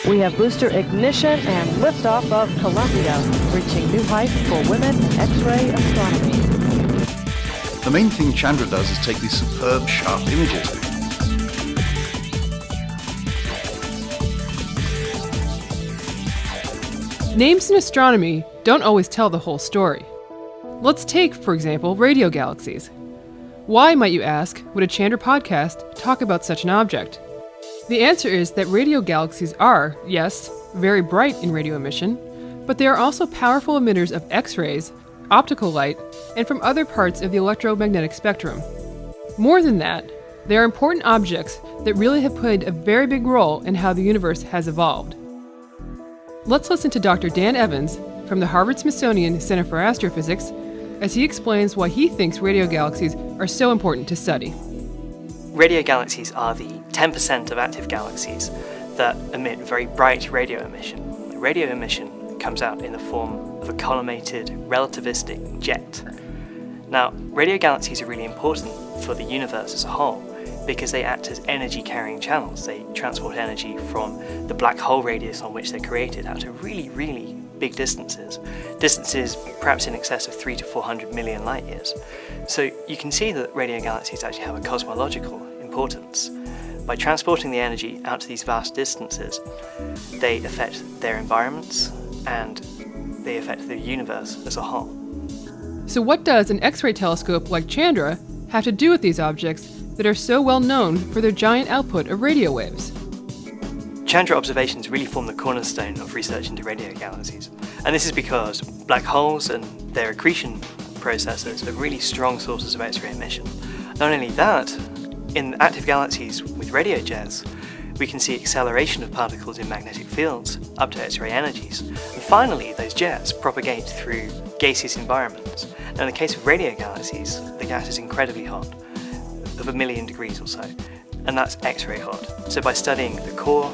We have booster ignition and liftoff of Columbia, reaching new heights for women in X-ray astronomy. The main thing Chandra does is take these superb, sharp images. Names in astronomy don't always tell the whole story. Let's take, for example, radio galaxies. Why, might you ask, would a Chandra podcast talk about such an object? The answer is that radio galaxies are, yes, very bright in radio emission, but they are also powerful emitters of X-rays, optical light, and from other parts of the electromagnetic spectrum. More than that, they are important objects that really have played a very big role in how the universe has evolved. Let's listen to Dr. Dan Evans from the Harvard-Smithsonian Center for Astrophysics as he explains why he thinks radio galaxies are so important to study. Radio galaxies are the 10% of active galaxies that emit very bright radio emission. The radio emission comes out in the form of a collimated relativistic jet. Now, radio galaxies are really important for the universe as a whole because they act as energy-carrying channels. They transport energy from the black hole radius on which they're created out to really, really big distances perhaps in excess of 300 to 400 million light years. So you can see that radio galaxies actually have a cosmological importance. By transporting the energy out to these vast distances, they affect their environments and they affect the universe as a whole. So what does an X-ray telescope like Chandra have to do with these objects that are so well known for their giant output of radio waves? Chandra observations really form the cornerstone of research into radio galaxies. And this is because black holes and their accretion processes are really strong sources of X-ray emission. Not only that, in active galaxies with radio jets, we can see acceleration of particles in magnetic fields up to X-ray energies. And finally, those jets propagate through gaseous environments. Now, in the case of radio galaxies, the gas is incredibly hot, of 1 million degrees or so, and that's X-ray hot. So by studying the core,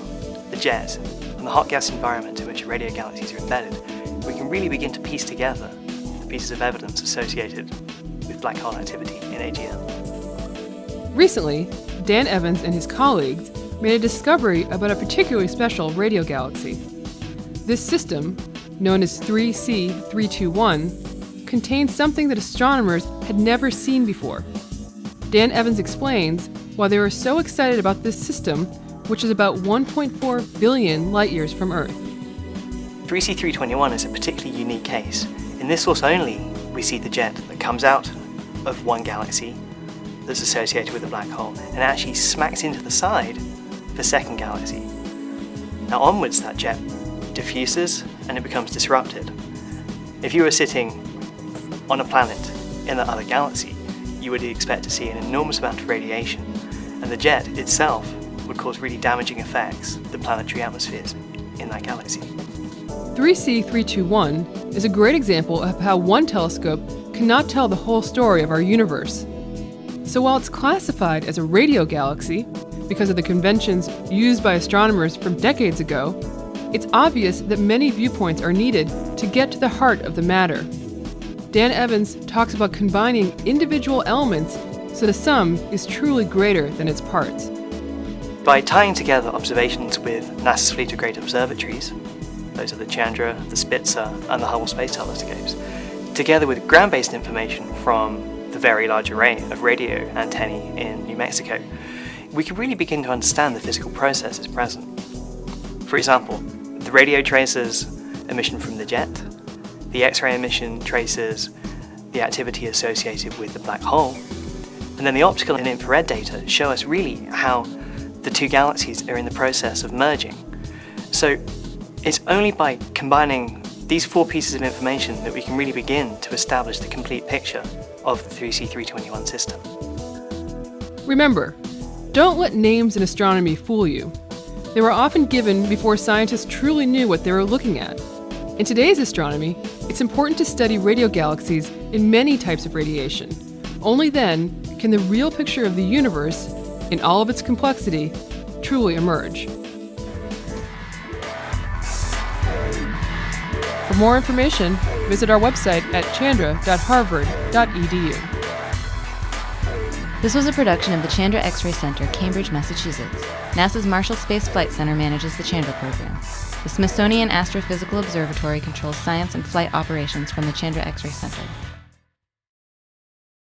the jet, and the hot gas environment in which radio galaxies are embedded, we can really begin to piece together the pieces of evidence associated with black hole activity in AGN. Recently, Dan Evans and his colleagues made a discovery about a particularly special radio galaxy. This system, known as 3C321, contains something that astronomers had never seen before. Dan Evans explains why they were so excited about this system, which is about 1.4 billion light-years from Earth. 3C321 is a particularly unique case. In this source only, we see the jet that comes out of one galaxy that's associated with a black hole and actually smacks into the side of a second galaxy. Now onwards that jet diffuses and it becomes disrupted. If you were sitting on a planet in that other galaxy, you would expect to see an enormous amount of radiation, and the jet itself would cause really damaging effects to the planetary atmospheres in that galaxy. 3C321 is a great example of how one telescope cannot tell the whole story of our universe. So while it's classified as a radio galaxy, because of the conventions used by astronomers from decades ago, it's obvious that many viewpoints are needed to get to the heart of the matter. Dan Evans talks about combining individual elements so the sum is truly greater than its parts. By tying together observations with NASA's fleet of great observatories, those are the Chandra, the Spitzer, and the Hubble Space Telescopes, together with ground-based information from the very large array of radio antennae in New Mexico, we can really begin to understand the physical processes present. For example, the radio traces emission from the jet, the X-ray emission traces the activity associated with the black hole, and then the optical and infrared data show us really how the two galaxies are in the process of merging. So it's only by combining these four pieces of information that we can really begin to establish the complete picture of the 3C321 system. Remember, don't let names in astronomy fool you. They were often given before scientists truly knew what they were looking at. In today's astronomy, it's important to study radio galaxies in many types of radiation. Only then can the real picture of the universe, in all of its complexity, truly emerge. For more information, visit our website at chandra.harvard.edu. This was a production of the Chandra X-ray Center, Cambridge, Massachusetts. NASA's Marshall Space Flight Center manages the Chandra program. The Smithsonian Astrophysical Observatory controls science and flight operations from the Chandra X-ray Center.